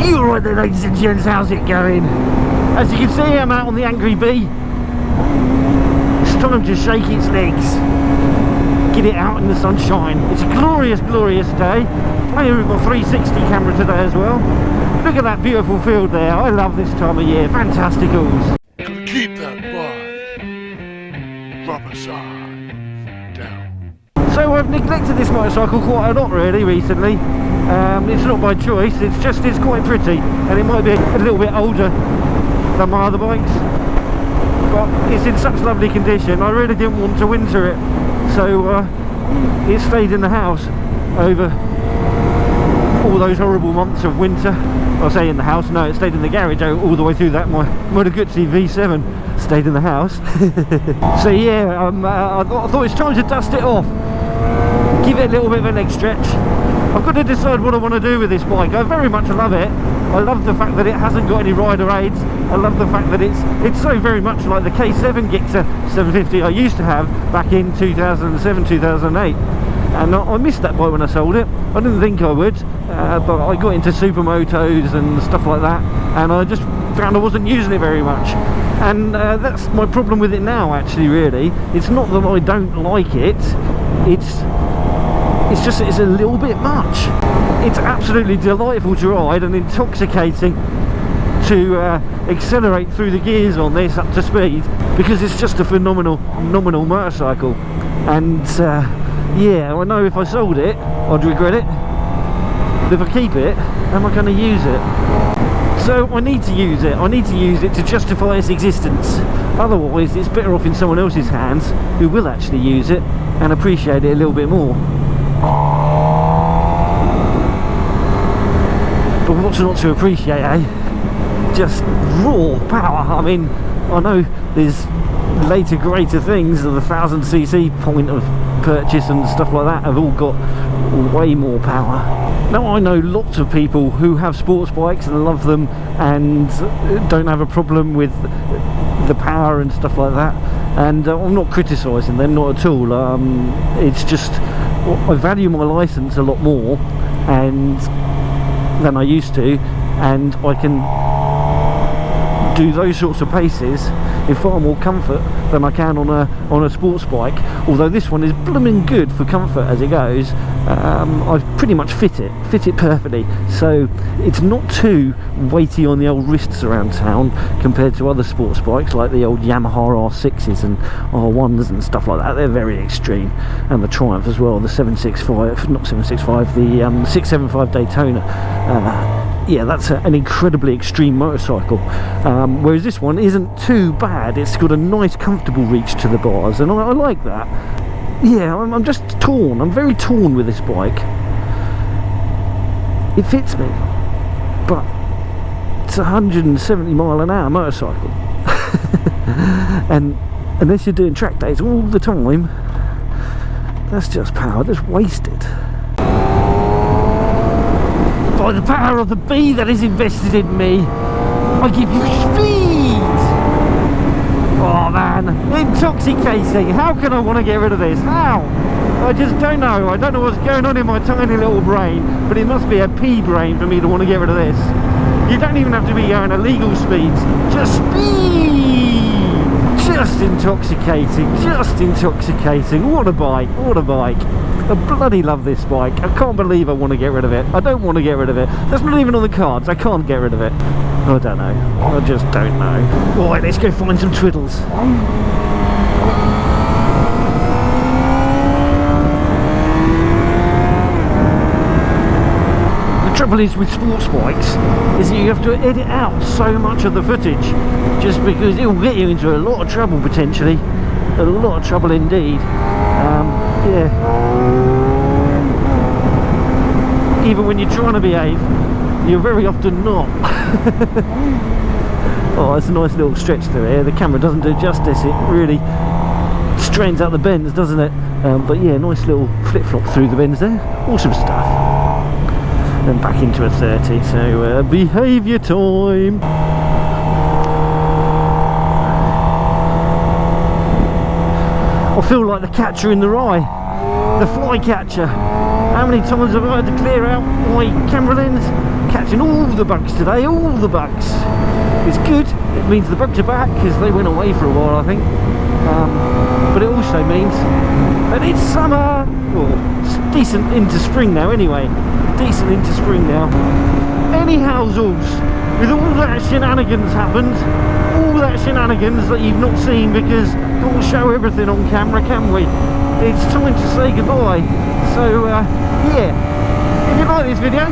You right there, ladies and gents, how's it going? As you can see, I'm out on the Angry Bee. It's time to shake its legs, get it out in the sunshine. It's a glorious, glorious day. Playing with my 360 camera today as well. Look at that beautiful field there. I love this time of year. Fantasticals. Keep that bar. Rubber side down. So I've neglected this motorcycle quite a lot really recently. It's not by choice, it's quite pretty, and it might be a little bit older than my other bikes, but it's in such lovely condition. I really didn't want to winter it, so it stayed in the house over all those horrible months of winter. I'll say in the house, no, it stayed in the garage all the way through that. My Moto Guzzi V7 stayed in the house. So yeah, I thought it's time to dust it off, give it a little bit of a leg stretch. I've got to decide what I want to do with this bike. I very much love it. I love the fact that it hasn't got any rider aids. I love the fact that it's so very much like the K7 GSX-R750 I used to have back in 2007, 2008. And I missed that bike when I sold it. I didn't think I would, but I got into supermotos and stuff like that, and I just found I wasn't using it very much. And that's my problem with it now, actually, really. It's not that I don't like it, it's just it's a little bit much. It's absolutely delightful to ride and intoxicating to accelerate through the gears on this up to speed, because it's just a phenomenal motorcycle. And yeah, I know if I sold it I'd regret it, but if I keep it, am I going to use it? So I need to use it. I need to use it to justify its existence. Otherwise it's better off in someone else's hands who will actually use it and appreciate it a little bit more. But what's not to appreciate, eh? Just raw power. I mean, I know there's later greater things, the 1000cc point of purchase and stuff like that have all got way more power. Now I know lots of people who have sports bikes and love them and don't have a problem with the power and stuff like that, and I'm not criticising them, not at all. It's just I value my license a lot more than I used to, and I can do those sorts of paces in far more comfort than I can on a sports bike. Although this one is blooming good for comfort as it goes. I've pretty much fit it perfectly, so it's not too weighty on the old wrists around town compared to other sports bikes like the old Yamaha R6s and R1s and stuff like that. They're very extreme, and the Triumph as well, the 765, not 765, the 675 Daytona. Yeah, that's an incredibly extreme motorcycle, whereas this one isn't too bad. It's got a nice comfortable reach to the bars, and I like that. Yeah, I'm just torn. I'm very torn with this bike. It fits me, but it's a 170 mile an hour motorcycle. And unless you're doing track days all the time, that's just power that's wasted. By the power of the bee that is invested in me, I give you speed! Oh man, intoxicating. How can I want to get rid of this? How? I just don't know. I don't know what's going on in my tiny little brain, but it must be a pea brain for me to want to get rid of this. You don't even have to be going at legal speeds. Just speed! Just intoxicating, just intoxicating. What a bike, what a bike. I bloody love this bike. I can't believe I want to get rid of it. I don't want to get rid of it. That's not even on the cards. I can't get rid of it. I don't know. I just don't know. Right, let's go find some twiddles. The trouble is with sports bikes is that you have to edit out so much of the footage, just because it will get you into a lot of trouble potentially. A lot of trouble indeed. Yeah. Even when you're trying to behave, you're very often not. Oh, it's a nice little stretch through here. The camera doesn't do justice. It really strains out the bends, doesn't it? But yeah, nice little flip-flop through the bends there. Awesome stuff. Then back into a 30. So behaviour time. I feel like the catcher in the rye, the fly catcher. How many times have I had to clear out my camera lens catching all the bugs today, all the bugs. It's good, it means the bugs are back because they went away for a while, I think. But it also means that it's summer, well, it's decent into spring now anyway. Decent into spring now. Anyhow, Zools, with all that shenanigans happened, all that shenanigans that you've not seen because we can't show everything on camera, can we? It's time to say goodbye. So, yeah, if you like this video,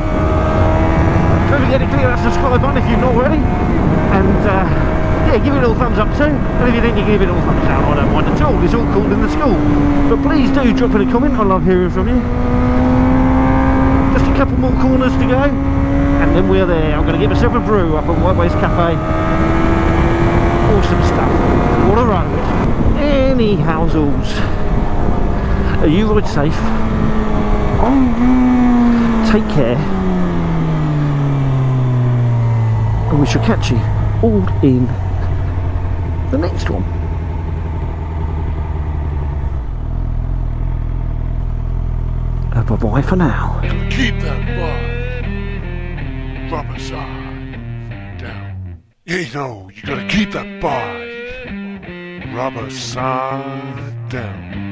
don't forget to click that subscribe button if you've not already. And, yeah, give it a little thumbs up too. And if you think you give it a little thumbs down, I don't mind at all. It's all called in the school. But please do drop in a comment. I love hearing from you. Just a couple more corners to go, and then we're there. I'm going to get myself a brew up at Whiteways Cafe. Awesome stuff. What a road. Anyhow, Zools, are you ride safe? Take care. And we shall catch you all in the next one. Bye-bye for now. Keep that bike rubber side down. You know, you gotta keep that bike rubber side down.